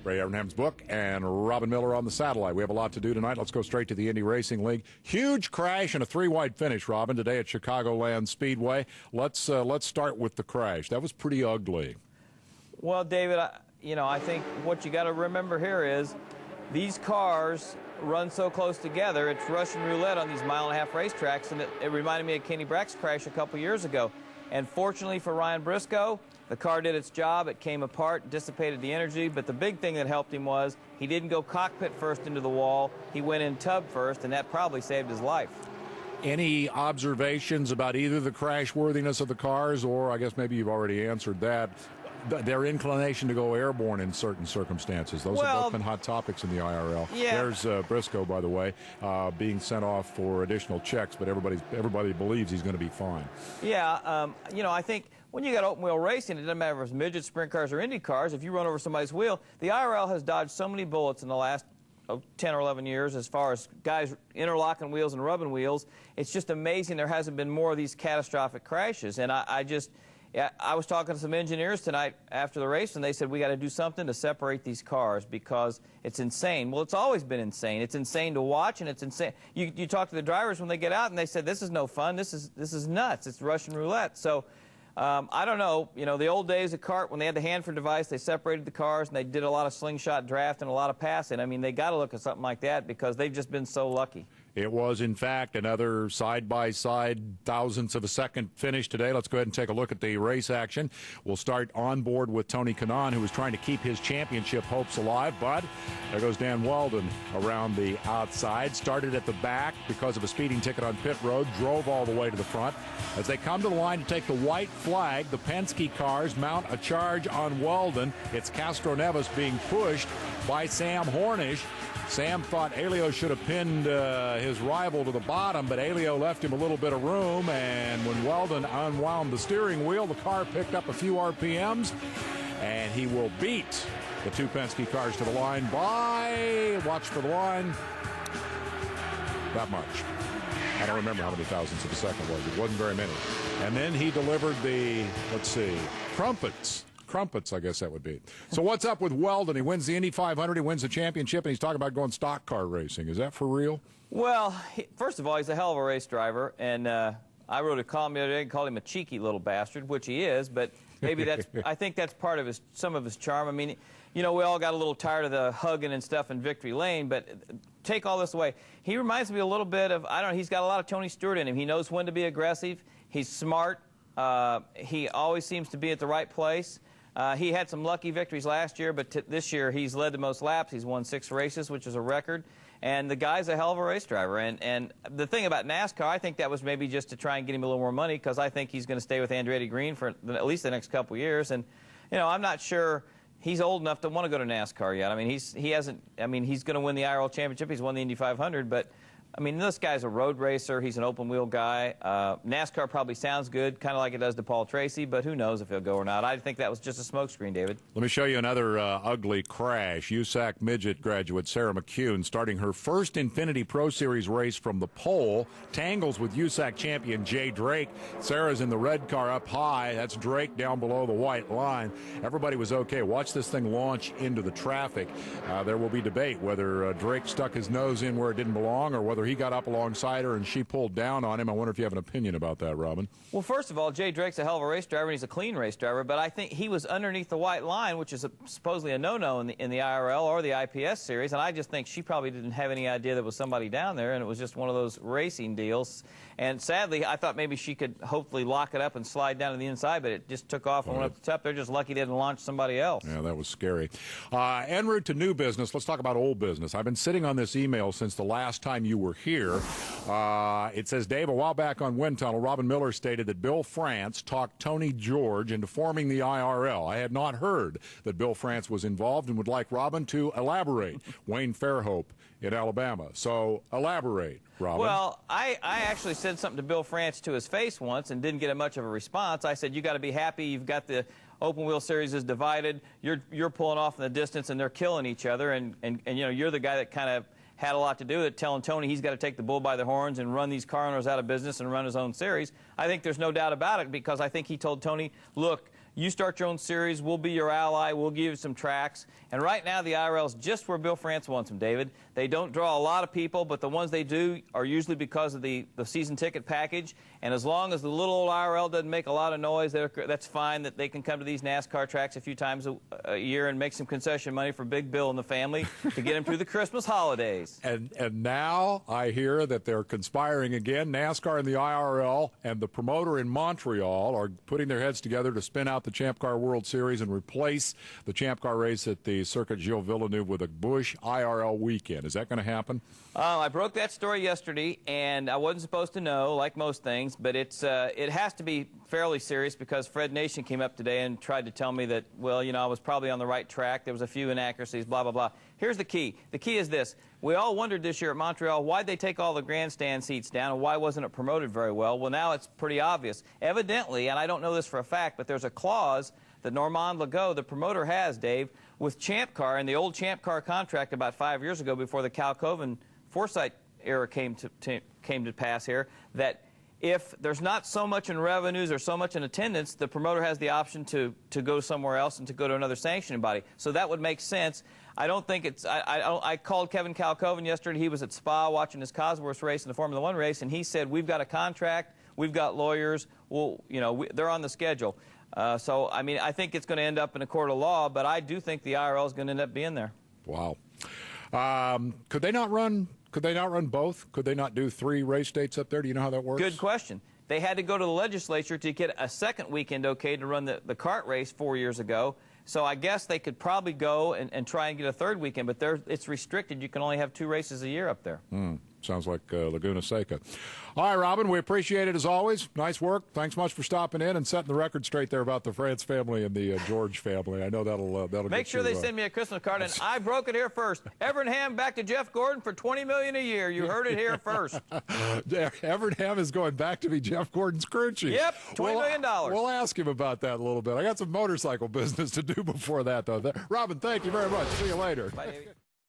Ray Evernham's book, and Robin Miller on the satellite. We have a lot to do tonight. Let's go straight to the Indy Racing League. Huge crash and a three-wide finish, Robin, today at Chicagoland Speedway. Let's start with the crash. That was pretty ugly. Well, David, I think what you got to remember here is these cars run so close together. It's Russian roulette on these mile-and-a-half racetracks, and it reminded me of Kenny Brack's crash a couple years ago. And fortunately for Ryan Briscoe, the car did its job. It came apart, dissipated the energy, but the big thing that helped him was he didn't go cockpit first into the wall. He went in tub first, and that probably saved his life. Any observations about either the crash worthiness of the cars, or I guess maybe you've already answered that, their inclination to go airborne in certain circumstances? Those have both been hot topics in the IRL. Yeah. There's Briscoe, by the way, being sent off for additional checks, but everybody believes he's going to be fine. Yeah, I think when you got open wheel racing, it doesn't matter if it's midget, sprint cars, or Indy cars. If you run over somebody's wheel, the IRL has dodged so many bullets in the last 10 or 11 years as far as guys interlocking wheels and rubbing wheels. It's just amazing there hasn't been more of these catastrophic crashes. And I was talking to some engineers tonight after the race, and they said we got to do something to separate these cars because it's insane. Well, it's always been insane. It's insane to watch, and it's insane. You talk to the drivers when they get out, and they said this is no fun. This is nuts. It's Russian roulette. So I don't know. The old days of kart, when they had the Hanford device, they separated the cars, and they did a lot of slingshot draft and a lot of passing. I mean, they got to look at something like that because they've just been so lucky. It was, in fact, another side-by-side thousandths of a second finish today. Let's go ahead and take a look at the race action. We'll start on board with Tony Kanaan, who was trying to keep his championship hopes alive, but there goes Dan Weldon around the outside. Started at the back because of a speeding ticket on pit road, drove all the way to the front. As they come to the line to take the white flag, the Penske cars mount a charge on Weldon. It's Castro Neves being pushed by Sam Hornish. Sam thought Elio should have pinned his rival to the bottom, but Elio left him a little bit of room, and when Weldon unwound the steering wheel, the car picked up a few RPMs, and he will beat the two Penske cars to the line by, watch for the line, that much. I don't remember how many thousandths of a second it was. It wasn't very many. And then he delivered the, let's see, crumpets, I guess that would be. So what's up with Weldon? He wins the Indy 500, he wins the championship, and he's talking about going stock car racing. Is that for real? Well, first of all, he's a hell of a race driver, and I wrote a column the other day and called him a cheeky little bastard, which he is, but maybe that's, I think that's part of some of his charm. I mean, we all got a little tired of the hugging and stuff in Victory Lane, but take all this away. He reminds me a little bit of, I don't know, he's got a lot of Tony Stewart in him. He knows when to be aggressive. He's smart. He always seems to be at the right place. He had some lucky victories last year, but this year he's led the most laps. He's won 6 races, which is a record. And the guy's a hell of a race driver. And the thing about NASCAR, I think that was maybe just to try and get him a little more money, because I think he's going to stay with Andretti Green for at least the next couple years. And, I'm not sure he's old enough to want to go to NASCAR yet. I mean, he's going to win the IRL championship. He's won the Indy 500, but I mean, this guy's a road racer. He's an open-wheel guy. NASCAR probably sounds good, kind of like it does to Paul Tracy, but who knows if he'll go or not. I think that was just a smokescreen, David. Let me show you another ugly crash. USAC Midget graduate Sarah McCune, starting her first Infinity Pro Series race from the pole, tangles with USAC champion Jay Drake. Sarah's in the red car up high. That's Drake down below the white line. Everybody was okay. Watch this thing launch into the traffic. There will be debate whether Drake stuck his nose in where it didn't belong or whether he got up alongside her and she pulled down on him. I wonder if you have an opinion about that, Robin. Well, first of all, Jay Drake's a hell of a race driver, and he's a clean race driver, but I think he was underneath the white line, which is supposedly a no-no in the IRL or the IPS series, and I just think she probably didn't have any idea there was somebody down there, and it was just one of those racing deals. And sadly, I thought maybe she could hopefully lock it up and slide down to the inside, but it just took off and went up the top. They're just lucky they didn't launch somebody else. Yeah, that was scary. En route to new business, let's talk about old business. I've been sitting on this email since the last time you were here. It says, Dave, a while back on Wind Tunnel, Robin Miller stated that Bill France talked Tony George into forming the IRL. I had not heard that Bill France was involved and would like Robin to elaborate. Wayne Fairhope in Alabama. So elaborate, Robin. Well, I actually said something to Bill France to his face once and didn't get much of a response. I said, you got to be happy. You've got the open wheel series is divided. You're pulling off in the distance and they're killing each other. And you're the guy that kind of had a lot to do with it, telling Tony he's got to take the bull by the horns and run these car owners out of business and run his own series. I think there's no doubt about it, because I think he told Tony, look, You start your own series. We'll be your ally. We'll give you some tracks. And right now, the IRL's just where Bill France wants them, David. They don't draw a lot of people, but the ones they do are usually because of the season ticket package. And as long as the little old IRL doesn't make a lot of noise, that's fine. That they can come to these NASCAR tracks a few times a year and make some concession money for Big Bill and the family to get him through the Christmas holidays. And now I hear that they're conspiring again. NASCAR and the IRL and the promoter in Montreal are putting their heads together to spin out the Champ Car World Series and replace the Champ Car race at the Circuit Gilles Villeneuve with a Busch IRL weekend. Is that going to happen? I broke that story yesterday, and I wasn't supposed to know, like most things, but it has to be fairly serious because Fred Nation came up today and tried to tell me that, well, you know, I was probably on the right track. There was a few inaccuracies, blah, blah, blah. Here's the key. The key is this. We all wondered this year at Montreal, why'd they take all the grandstand seats down and why wasn't it promoted very well? Well, now it's pretty obvious. Evidently, and I don't know this for a fact, but there's a clause that Normand Legault, the promoter, has, Dave, with Champ Car and the old Champ Car contract about 5 years ago before the Cal Coven Forsythe era came to pass here, that if there's not so much in revenues or so much in attendance, the promoter has the option to go somewhere else and to go to another sanctioning body. So that would make sense. I don't think it's. I called Kevin Calcoven yesterday. He was at Spa watching his Cosworth race and the Formula One race, and he said, "We've got a contract. We've got lawyers. Well, you know, they're on the schedule." So I mean, I think it's going to end up in a court of law, but I do think the IRL is going to end up being there. Wow. Could they not run? Could they not run both? Could they not do 3 race dates up there? Do you know how that works? Good question. They had to go to the legislature to get a second weekend okay to run the kart race 4 years ago. So I guess they could probably go and try and get a third weekend, but it's restricted. You can only have 2 races a year up there. Sounds like Laguna Seca. All right, Robin, we appreciate it as always. Nice work. Thanks much for stopping in and setting the record straight there about the France family and the George family. I know that'll make sure they send me a Christmas card. And I broke it here first. Evernham back to Jeff Gordon for $20 million a year. You heard it here first. Evernham is going back to be Jeff Gordon's crew chief. Yep, $20 million. We'll ask him about that a little bit. I got some motorcycle business to do before that, though. Robin, thank you very much. See you later. Bye, David.